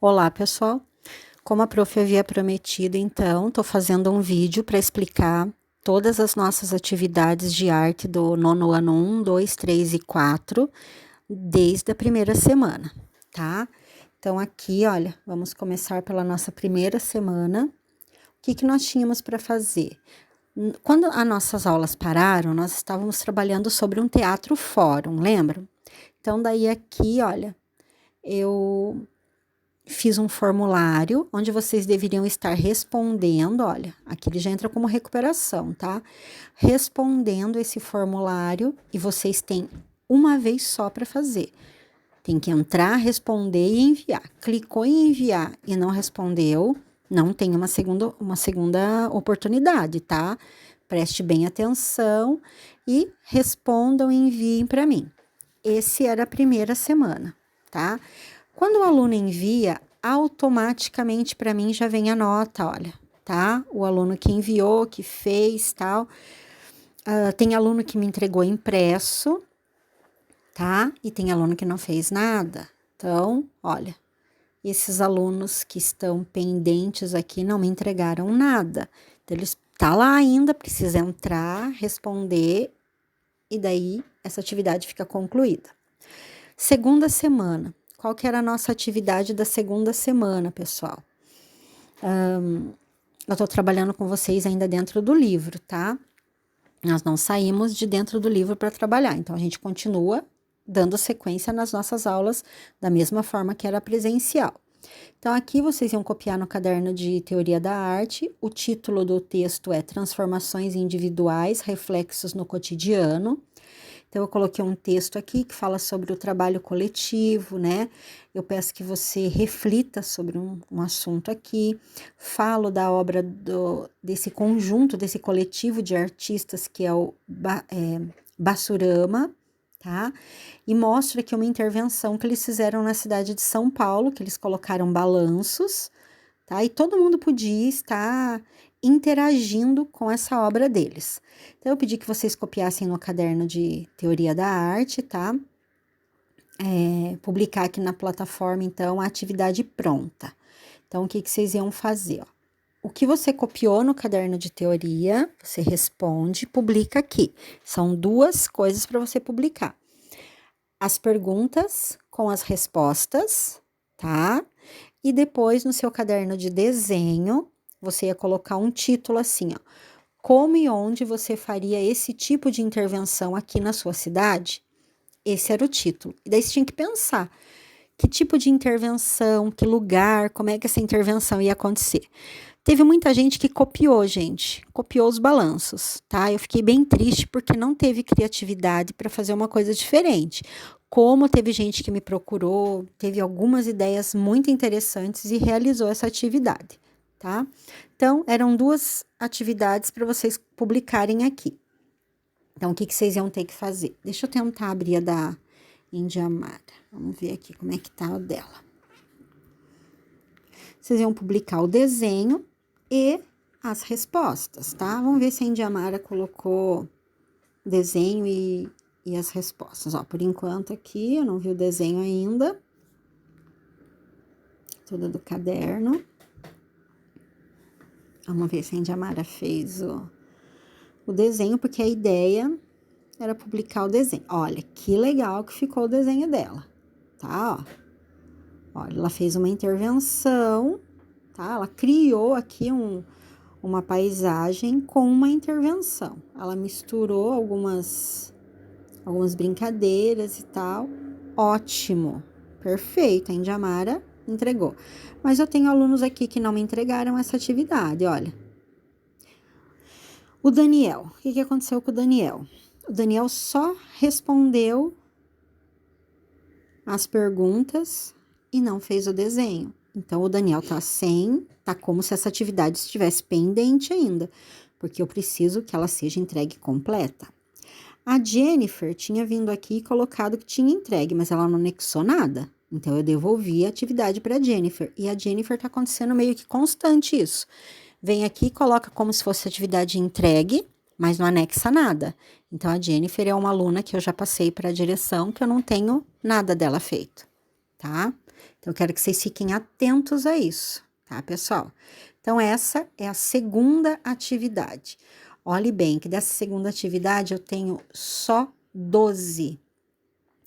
Olá, pessoal. Como a prof havia prometido, então, estou fazendo um vídeo para explicar todas as nossas atividades de arte do nono ano 1, 2, 3 e 4, desde a primeira semana, tá? Então, aqui, olha, vamos começar pela nossa primeira semana. O que nós tínhamos para fazer? Quando as nossas aulas pararam, nós estávamos trabalhando sobre um teatro fórum, lembram? Então, daí aqui, olha, eu fiz um formulário onde vocês deveriam estar respondendo, olha, aqui ele já entra como recuperação, tá? Respondendo esse formulário e vocês têm uma vez só para fazer. Tem que entrar, responder e enviar. Clicou em enviar e não respondeu, não tem uma segunda oportunidade, tá? Preste bem atenção e respondam e enviem para mim. Esse era a primeira semana, tá? Quando o aluno envia, automaticamente para mim já vem a nota, olha, tá? O aluno que enviou, que fez, tal. Tem aluno que me entregou impresso, tá? E tem aluno que não fez nada. Então, olha, esses alunos que estão pendentes aqui não me entregaram nada. Então, eles tá lá ainda, precisa entrar, responder, e daí essa atividade fica concluída. Segunda semana. Qual que era a nossa atividade da segunda semana, pessoal? Eu tô trabalhando com vocês ainda dentro do livro, tá? Nós não saímos de dentro do livro para trabalhar, então a gente continua dando sequência nas nossas aulas da mesma forma que era presencial. Então, aqui vocês iam copiar no caderno de Teoria da Arte, o título do texto é Transformações Individuais, Reflexos no Cotidiano. Então, eu coloquei um texto aqui que fala sobre o trabalho coletivo, né? Eu peço que você reflita sobre um assunto aqui. Falo da obra desse conjunto, desse coletivo de artistas que é o Bassurama, tá? E mostro aqui uma intervenção que eles fizeram na cidade de São Paulo, que eles colocaram balanços, tá? E todo mundo podia estar interagindo com essa obra deles. Então, eu pedi que vocês copiassem no caderno de Teoria da Arte, tá? Publicar aqui na plataforma, então, a atividade pronta. Então, o que vocês iam fazer, ó? O que você copiou no caderno de teoria, você responde, publica aqui. São duas coisas para você publicar. As perguntas com as respostas, tá? E depois, no seu caderno de desenho, você ia colocar um título assim, ó. Como e onde você faria esse tipo de intervenção aqui na sua cidade? Esse era o título. E daí você tinha que pensar que tipo de intervenção, que lugar, como é que essa intervenção ia acontecer. Teve muita gente que copiou, gente. Copiou os balanços, tá? Eu fiquei bem triste porque não teve criatividade para fazer uma coisa diferente. Como teve gente que me procurou, teve algumas ideias muito interessantes e realizou essa atividade, tá? Então, eram duas atividades para vocês publicarem aqui. Então, o que vocês iam ter que fazer? Deixa eu tentar abrir a da Indiamara. Vamos ver aqui como é que tá o dela. Vocês iam publicar o desenho e as respostas, tá? Vamos ver se a Indiamara colocou desenho e as respostas. Ó, por enquanto aqui, eu não vi o desenho ainda. Tudo do caderno. Vamos ver se a Indiamara fez o desenho, porque a ideia era publicar o desenho. Olha, que legal que ficou o desenho dela, tá? Ó. Olha, ela fez uma intervenção, tá? Ela criou aqui uma paisagem com uma intervenção. Ela misturou algumas brincadeiras e tal. Ótimo, perfeito, a Indiamara entregou. Mas eu tenho alunos aqui que não me entregaram essa atividade, olha. O Daniel, o que aconteceu com o Daniel? O Daniel só respondeu as perguntas e não fez o desenho. Então, o Daniel tá como se essa atividade estivesse pendente ainda, porque eu preciso que ela seja entregue completa. A Jennifer tinha vindo aqui e colocado que tinha entregue, mas ela não anexou nada. Então, eu devolvi a atividade para a Jennifer. E a Jennifer tá acontecendo meio que constante isso. Vem aqui e coloca como se fosse atividade entregue, mas não anexa nada. Então, a Jennifer é uma aluna que eu já passei para a direção, que eu não tenho nada dela feito, tá? Então, eu quero que vocês fiquem atentos a isso, tá, pessoal? Então, essa é a segunda atividade. Olhe bem que dessa segunda atividade eu tenho só 12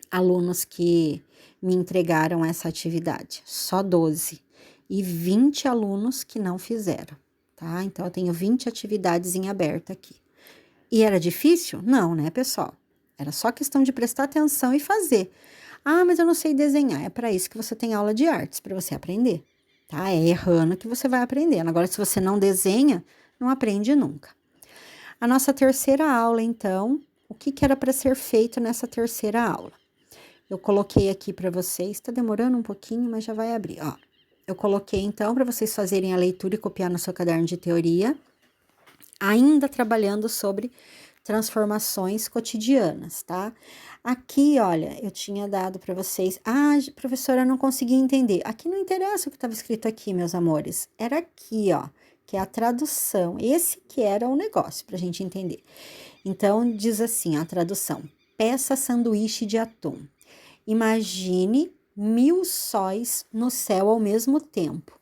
alunos que me entregaram essa atividade, só 12. E 20 alunos que não fizeram, tá? Então, eu tenho 20 atividades em aberto aqui. E era difícil? Não, né, pessoal? Era só questão de prestar atenção e fazer. Ah, mas eu não sei desenhar. É para isso que você tem aula de artes, para você aprender, tá? É errando que você vai aprendendo. Agora, se você não desenha, não aprende nunca. A nossa terceira aula, então, o que era para ser feito nessa terceira aula? Eu coloquei aqui para vocês, tá demorando um pouquinho, mas já vai abrir, ó. Eu coloquei, então, para vocês fazerem a leitura e copiar no seu caderno de teoria, ainda trabalhando sobre transformações cotidianas, tá? Aqui, olha, eu tinha dado para vocês. Ah, professora, eu não consegui entender. Aqui não interessa o que estava escrito aqui, meus amores. Era aqui, ó, que é a tradução. Esse que era o negócio para a gente entender. Então, diz assim, a tradução: peça sanduíche de atum. Imagine 1000 sóis no céu ao mesmo tempo.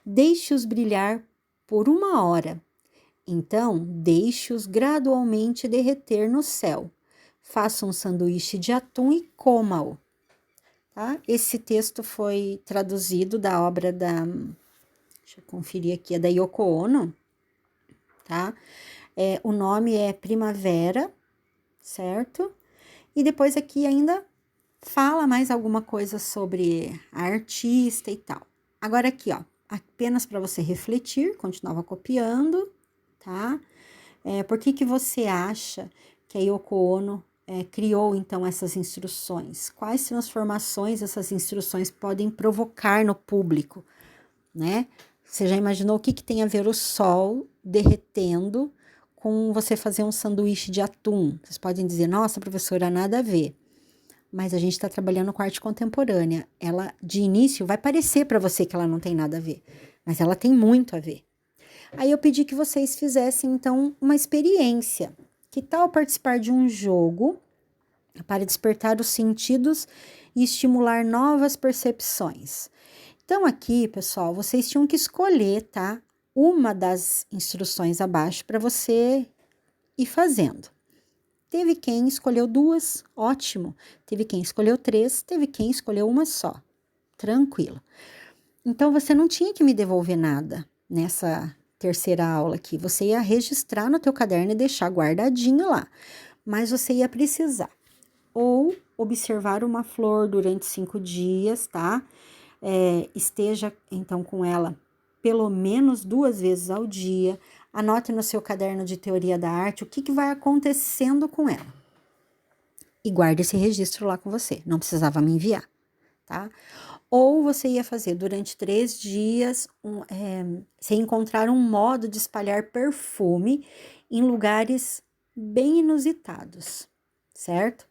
Deixe-os brilhar por 1 hora. Então, deixe-os gradualmente derreter no céu. Faça um sanduíche de atum e coma-o. Tá? Esse texto foi traduzido da obra da... Deixa eu conferir aqui, é da Yoko Ono, tá? O nome é Primavera, certo? E depois aqui ainda fala mais alguma coisa sobre a artista e tal. Agora aqui, ó, apenas para você refletir, continuava copiando, tá? Por que você acha que a Yoko Ono criou, então, essas instruções? Quais transformações essas instruções podem provocar no público, né? Você já imaginou o que tem a ver o sol derretendo com você fazer um sanduíche de atum? Vocês podem dizer, nossa, professora, nada a ver. Mas a gente está trabalhando com arte contemporânea. Ela, de início, vai parecer para você que ela não tem nada a ver, mas ela tem muito a ver. Aí eu pedi que vocês fizessem, então, uma experiência. Que tal participar de um jogo para despertar os sentidos e estimular novas percepções? Então, aqui, pessoal, vocês tinham que escolher, tá? Uma das instruções abaixo para você ir fazendo. Teve quem escolheu 2, ótimo. Teve quem escolheu 3, teve quem escolheu uma só. Tranquilo. Então, você não tinha que me devolver nada nessa terceira aula aqui. Você ia registrar no teu caderno e deixar guardadinho lá. Mas você ia precisar ou observar uma flor durante 5 dias, tá? Esteja, então, com ela pelo menos 2 vezes ao dia. Anote no seu caderno de teoria da arte o que vai acontecendo com ela. E guarde esse registro lá com você. Não precisava me enviar, tá? Ou você ia fazer durante 3 dias, você encontrar um modo de espalhar perfume em lugares bem inusitados, certo?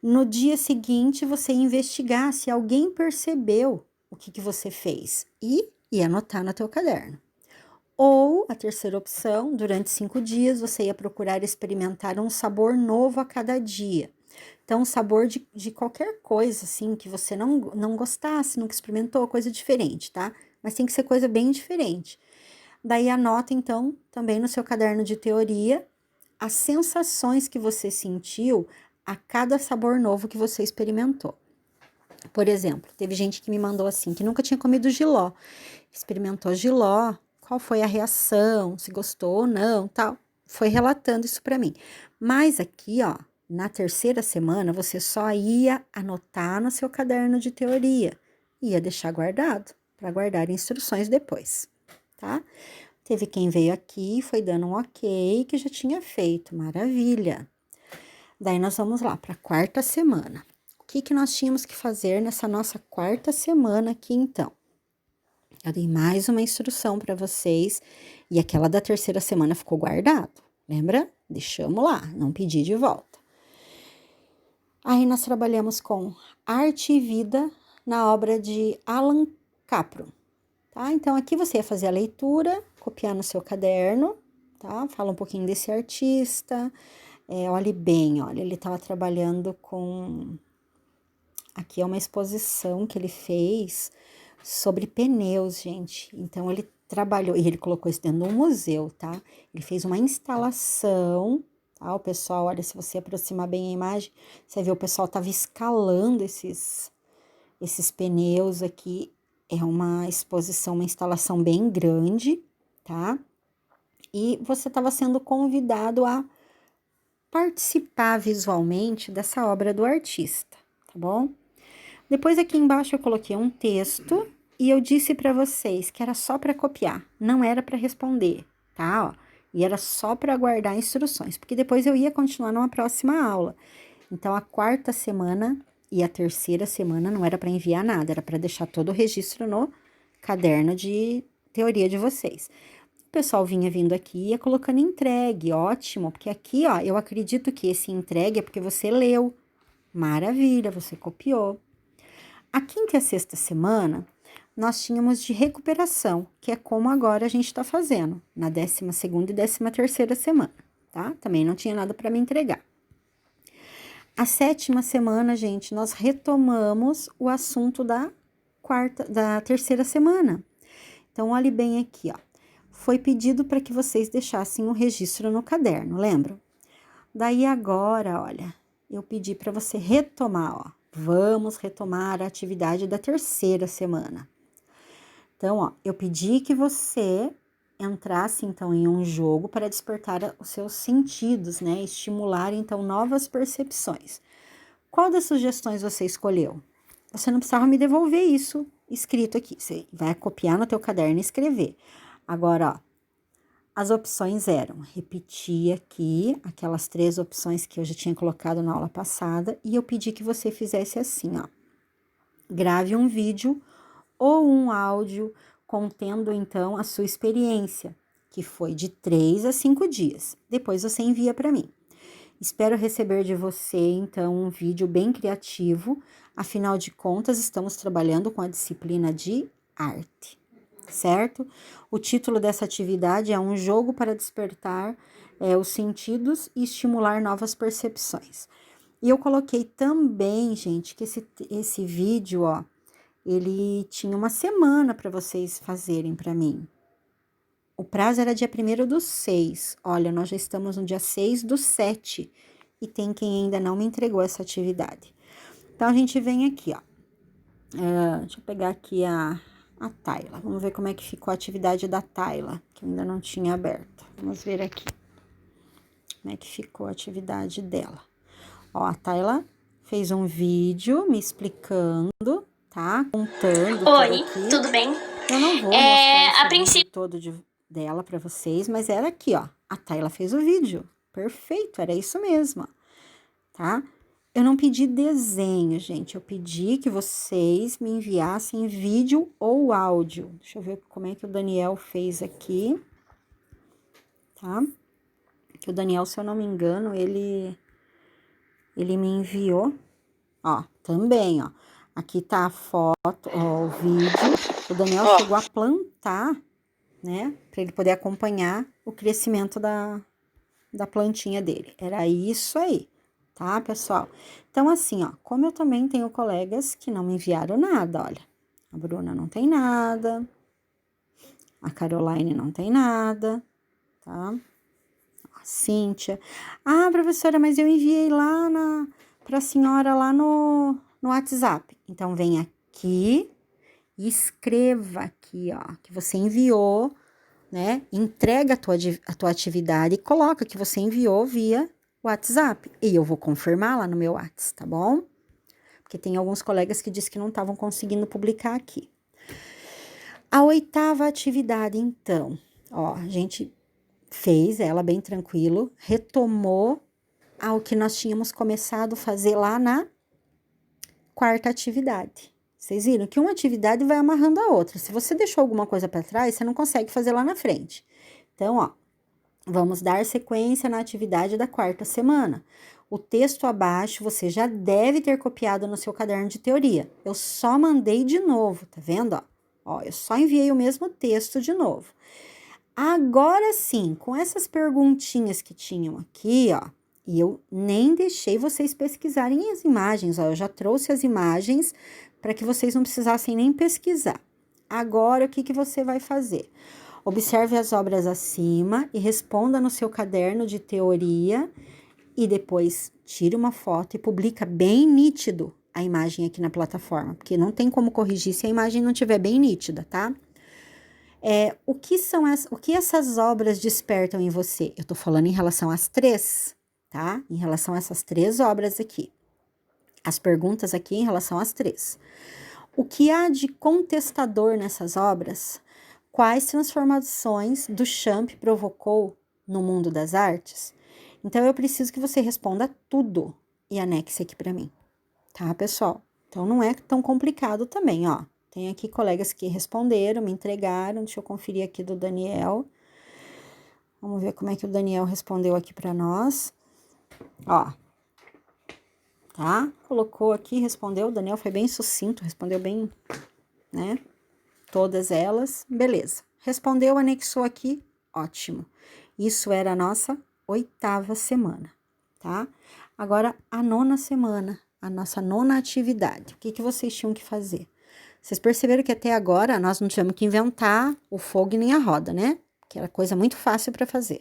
No dia seguinte, você ia investigar se alguém percebeu o que você fez e ia anotar no teu caderno. Ou, a terceira opção, durante 5 dias, você ia procurar experimentar um sabor novo a cada dia. Então, sabor de qualquer coisa, assim, que você não gostasse, nunca experimentou, coisa diferente, tá? Mas tem que ser coisa bem diferente. Daí, anota, então, também no seu caderno de teoria, as sensações que você sentiu a cada sabor novo que você experimentou. Por exemplo, teve gente que me mandou assim, que nunca tinha comido jiló. Experimentou jiló, qual foi a reação, se gostou ou não, tal. Foi relatando isso para mim. Mas aqui, ó, na terceira semana, você só ia anotar no seu caderno de teoria. Ia deixar guardado, para guardar instruções depois, tá? Teve quem veio aqui e foi dando um ok, que já tinha feito, maravilha. Daí nós vamos lá para a quarta semana. O que nós tínhamos que fazer nessa nossa quarta semana aqui, então? Eu dei mais uma instrução para vocês e aquela da terceira semana ficou guardado, lembra? Deixamos lá, não pedi de volta. Aí nós trabalhamos com arte e vida na obra de Alan Capro, tá? Então aqui você ia fazer a leitura, copiar no seu caderno, tá? Fala um pouquinho desse artista. Olhe bem, olha, ele estava trabalhando com Aqui é uma exposição que ele fez sobre pneus, gente. Então, ele trabalhou, e ele colocou isso dentro de um museu, tá? Ele fez uma instalação, tá? O pessoal, olha, se você aproximar bem a imagem, você vê o pessoal tava escalando esses pneus aqui. É uma exposição, uma instalação bem grande, tá? E você estava sendo convidado a participar visualmente dessa obra do artista, tá bom? Depois aqui embaixo eu coloquei um texto e eu disse para vocês que era só para copiar, não era para responder, tá? Ó, e era só para aguardar instruções, porque depois eu ia continuar numa próxima aula. Então a quarta semana e a terceira semana não era para enviar nada, era para deixar todo o registro no caderno de teoria de vocês. O pessoal vinha vindo aqui e ia colocando entregue, ótimo, porque aqui, ó, eu acredito que esse entregue é porque você leu. Maravilha, você copiou. A quinta e a sexta semana, nós tínhamos de recuperação, que é como agora a gente está fazendo, na 12ª e 13ª semana, tá? Também não tinha nada para me entregar. A sétima semana, gente, nós retomamos o assunto da terceira semana. Então, olhe bem aqui, ó. Foi pedido para que vocês deixassem um registro no caderno, lembram? Daí agora, olha, eu pedi para você retomar, ó. Vamos retomar a atividade da terceira semana. Então, ó, eu pedi que você entrasse, então, em um jogo para despertar os seus sentidos, né? Estimular, então, novas percepções. Qual das sugestões você escolheu? Você não precisava me devolver isso escrito aqui. Você vai copiar no teu caderno e escrever. Agora, ó, as opções eram repetir aqui aquelas 3 opções que eu já tinha colocado na aula passada e eu pedi que você fizesse assim, ó. Grave um vídeo ou um áudio contendo, então, a sua experiência, que foi de 3 a 5 dias. Depois você envia para mim. Espero receber de você, então, um vídeo bem criativo. Afinal de contas, estamos trabalhando com a disciplina de arte, certo? O título dessa atividade é um jogo para despertar os sentidos e estimular novas percepções. E eu coloquei também, gente, que esse vídeo, ó, ele tinha uma semana para vocês fazerem para mim. O prazo era dia 1º do 6. Olha, nós já estamos no dia 6/7 e tem quem ainda não me entregou essa atividade. Então, a gente vem aqui, ó. Deixa eu pegar aqui a Tayla. Vamos ver como é que ficou a atividade da Tayla, que eu ainda não tinha aberto. Vamos ver aqui como é que ficou a atividade dela. Ó, a Tayla fez um vídeo me explicando, tá? Contando Oi, tudo aqui. tudo bem? Eu não vou mostrar esse vídeo todo dela para vocês, mas era aqui, ó. A Tayla fez o vídeo. Perfeito, era isso mesmo, tá? Eu não pedi desenho, gente. Eu pedi que vocês me enviassem vídeo ou áudio. Deixa eu ver como é que o Daniel fez aqui, tá? Que o Daniel, se eu não me engano, ele me enviou, ó, também, ó. Aqui tá a foto, ó, o vídeo. O Daniel chegou a plantar, né? Para ele poder acompanhar o crescimento da plantinha dele. Era isso aí, tá, pessoal? Então, assim, ó, como eu também tenho colegas que não me enviaram nada, olha. A Bruna não tem nada. A Caroline não tem nada, tá? A Cíntia. Ah, professora, mas eu enviei lá pra senhora lá no WhatsApp. Então, vem aqui e escreva aqui, ó, que você enviou, né? Entrega a tua atividade e coloca que você enviou via WhatsApp. E eu vou confirmar lá no meu WhatsApp, tá bom? Porque tem alguns colegas que dizem que não estavam conseguindo publicar aqui. A 8ª atividade, então, ó, a gente fez ela bem tranquilo, retomou ao que nós tínhamos começado a fazer lá na 4ª atividade. Vocês viram que uma atividade vai amarrando a outra. Se você deixou alguma coisa para trás, você não consegue fazer lá na frente. Então, ó, vamos dar sequência na atividade da 4ª semana. O texto abaixo você já deve ter copiado no seu caderno de teoria. Eu só mandei de novo, tá vendo? Ó, eu só enviei o mesmo texto de novo. Agora sim, com essas perguntinhas que tinham aqui, ó, E eu nem deixei vocês pesquisarem as imagens, ó, eu já trouxe as imagens para que vocês não precisassem nem pesquisar. Agora, o que você vai fazer? Observe as obras acima e responda no seu caderno de teoria e depois tire uma foto e publica bem nítido a imagem aqui na plataforma, porque não tem como corrigir se a imagem não estiver bem nítida, tá? O que essas obras despertam em você? Eu tô falando em relação às 3, tá? Em relação a essas 3 obras aqui. As perguntas aqui em relação às 3. O que há de contestador nessas obras? Quais transformações Duchamp provocou no mundo das artes? Então, eu preciso que você responda tudo e anexe aqui para mim, tá, pessoal? Então, não é tão complicado também, ó. Tem aqui colegas que responderam, me entregaram. Deixa eu conferir aqui do Daniel. Vamos ver como é que o Daniel respondeu aqui para nós. Ó, tá? Colocou aqui, respondeu. O Daniel foi bem sucinto, respondeu bem, né? Todas elas, beleza. Respondeu, anexou aqui, ótimo. Isso era a nossa 8ª semana, tá? Agora, a 9ª semana, a nossa 9ª atividade. O que vocês tinham que fazer? Vocês perceberam que até agora nós não tivemos que inventar o fogo nem a roda, né? Que era coisa muito fácil para fazer.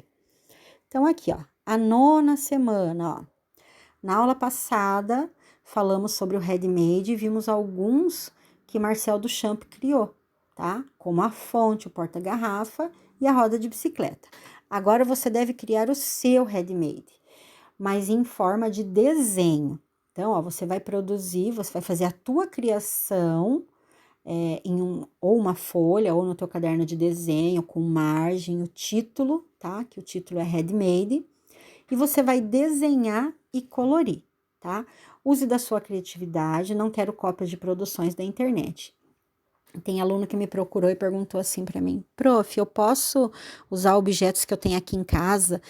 Então, aqui, ó, a 9ª semana, ó. Na aula passada, falamos sobre o handmade e vimos alguns que Marcel Duchamp criou, tá? Como a fonte, o porta-garrafa e a roda de bicicleta. Agora você deve criar o seu handmade, mas em forma de desenho. Então, ó, você vai produzir, você vai fazer a tua criação ou uma folha, ou no teu caderno de desenho, com margem, o título, tá? Que o título é handmade. E você vai desenhar e colorir, tá? Use da sua criatividade, não quero cópias de produções da internet. Tem aluno que me procurou e perguntou assim para mim: prof, eu posso usar objetos que eu tenho aqui em casa,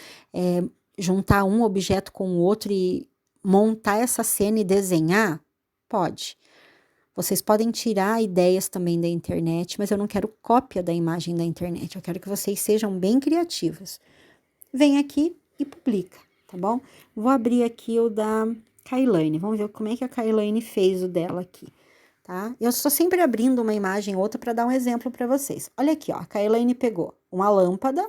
juntar um objeto com o outro e montar essa cena e desenhar? Pode. Vocês podem tirar ideias também da internet, mas eu não quero cópia da imagem da internet. Eu quero que vocês sejam bem criativos. Vem aqui e publica, tá bom? Vou abrir aqui o da Kailane. Vamos ver como é que a Kailane fez o dela aqui, tá? Eu estou sempre abrindo uma imagem ou outra para dar um exemplo para vocês. Olha aqui, ó. A Kailane pegou uma lâmpada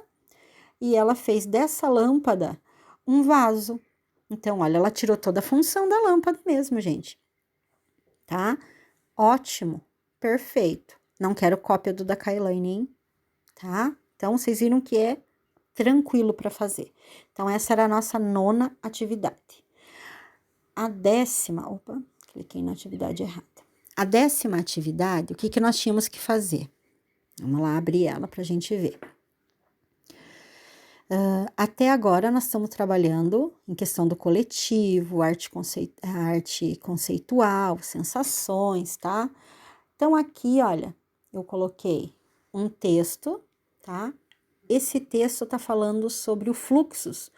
e ela fez dessa lâmpada um vaso. Então, olha, ela tirou toda a função da lâmpada mesmo, gente. Tá? Ótimo, perfeito. Não quero cópia do da Kailane, hein? Tá? Então, vocês viram que é tranquilo para fazer. Então, essa era a nossa 9ª atividade. A 10ª, opa, cliquei na atividade errada. A 10ª atividade, o que nós tínhamos que fazer? Vamos lá abrir ela para a gente ver. Até agora, nós estamos trabalhando em questão do coletivo, arte conceitual, sensações, tá? Então, aqui, olha, eu coloquei um texto, tá? Esse texto tá falando sobre o Fluxus,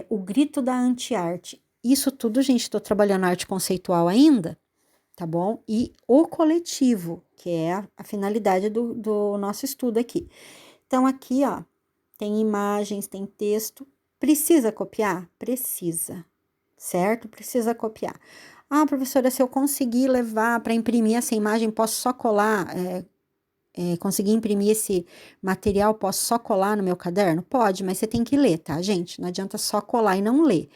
o grito da anti-arte. Isso tudo, gente, tô trabalhando arte conceitual ainda, tá bom? E o coletivo, que é a finalidade do nosso estudo aqui. Então, aqui, ó, tem imagens, tem texto. Precisa copiar? Precisa, certo? Precisa copiar. Ah, professora, se eu conseguir levar para imprimir essa imagem, posso só colar, conseguir imprimir esse material, posso só colar no meu caderno? Pode, mas você tem que ler, tá, gente? Não adianta só colar e não ler.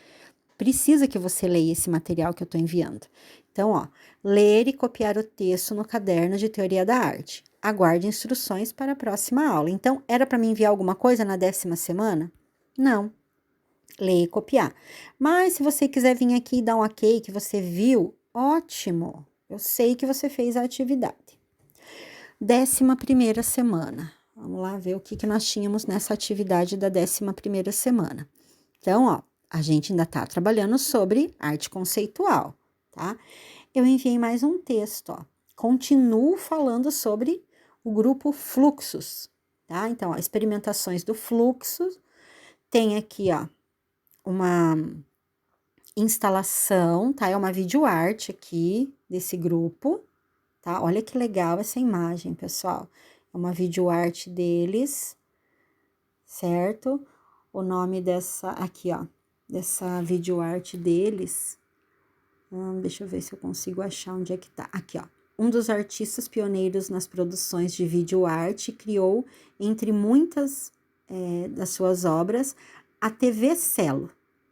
Precisa que você leia esse material que eu estou enviando. Então, ó, ler e copiar o texto no caderno de teoria da arte. Aguarde instruções para a próxima aula. Então, era para me enviar alguma coisa na 10ª semana? Não. Ler e copiar. Mas, se você quiser vir aqui e dar um ok que você viu, ótimo. Eu sei que você fez a atividade. 11ª semana. Vamos lá ver o que nós tínhamos nessa atividade da 11ª semana. Então, ó, a gente ainda tá trabalhando sobre arte conceitual, tá? Eu enviei mais um texto, ó. Continuo falando sobre o grupo Fluxus, tá? Então, ó, experimentações do fluxo. Tem aqui, ó, uma instalação, tá? É uma videoarte aqui desse grupo, tá? Olha que legal essa imagem, pessoal. É uma videoarte deles, certo? O nome dessa aqui, ó. dessa videoarte deles. Deixa eu ver se eu consigo achar onde é que tá. Aqui, ó. Um dos artistas pioneiros nas produções de videoarte criou, entre muitas das suas obras, a TV Cello,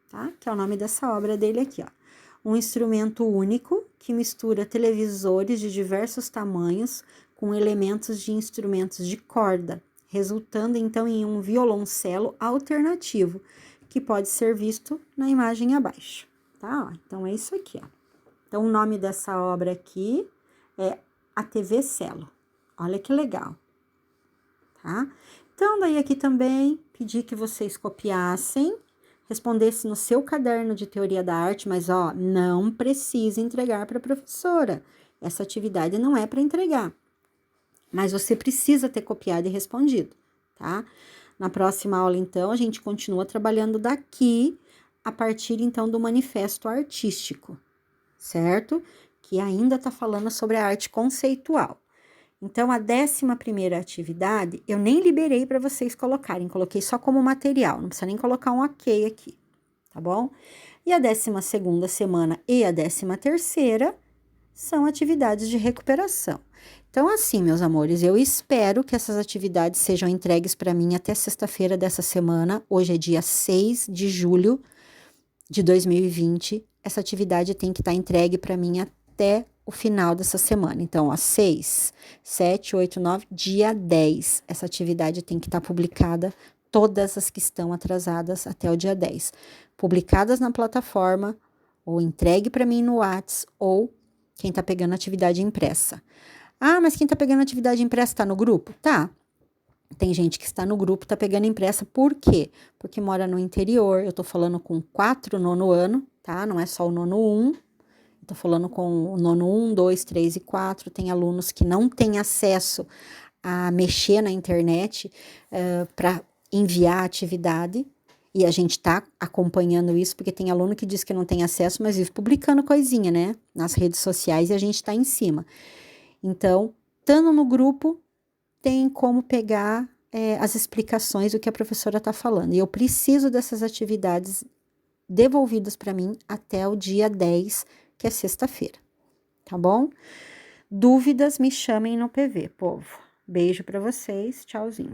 tá? Que é o nome dessa obra dele aqui, ó. Um instrumento único que mistura televisores de diversos tamanhos com elementos de instrumentos de corda, resultando então em um violoncelo alternativo, que pode ser visto na imagem abaixo, tá? Ó, então é isso aqui, ó. Então o nome dessa obra aqui é a TV Cello. Olha que legal, tá? Então daí aqui também pedi que vocês copiassem, respondesse no seu caderno de teoria da arte, mas ó, não precisa entregar para a professora. Essa atividade não é para entregar, mas você precisa ter copiado e respondido, tá? Na próxima aula, então, a gente continua trabalhando daqui, a partir, então, do manifesto artístico, certo? Que ainda tá falando sobre a arte conceitual. Então, a 11ª atividade, eu nem liberei para vocês colocarem, coloquei só como material, não precisa nem colocar um ok aqui, tá bom? E a 12ª semana e a 13ª são atividades de recuperação. Então, assim, meus amores, eu espero que essas atividades sejam entregues para mim até sexta-feira dessa semana. Hoje é dia 6 de julho de 2020. Essa atividade tem que estar entregue para mim até o final dessa semana. Então, ó, 6, 7, 8, 9, dia 10. Essa atividade tem que estar publicada, todas as que estão atrasadas até o dia 10. Publicadas na plataforma, ou entregue para mim no WhatsApp, ou quem tá pegando atividade impressa. Ah, mas quem tá pegando atividade impressa tá no grupo? Tá. Tem gente que está no grupo, tá pegando impressa. Por quê? Porque mora no interior. Eu tô falando com 4 nono ano, tá? Não é só o nono 1. Tô falando com o nono 1, 2, 3 e 4. Tem alunos que não têm acesso a mexer na internet para enviar a atividade. E a gente tá acompanhando isso, porque tem aluno que diz que não tem acesso, mas vive publicando coisinha, né? Nas redes sociais, e a gente tá em cima. Então, estando no grupo, tem como pegar as explicações do que a professora tá falando. E eu preciso dessas atividades devolvidas para mim até o dia 10, que é sexta-feira, tá bom? Dúvidas, me chamem no PV, povo. Beijo para vocês, tchauzinho.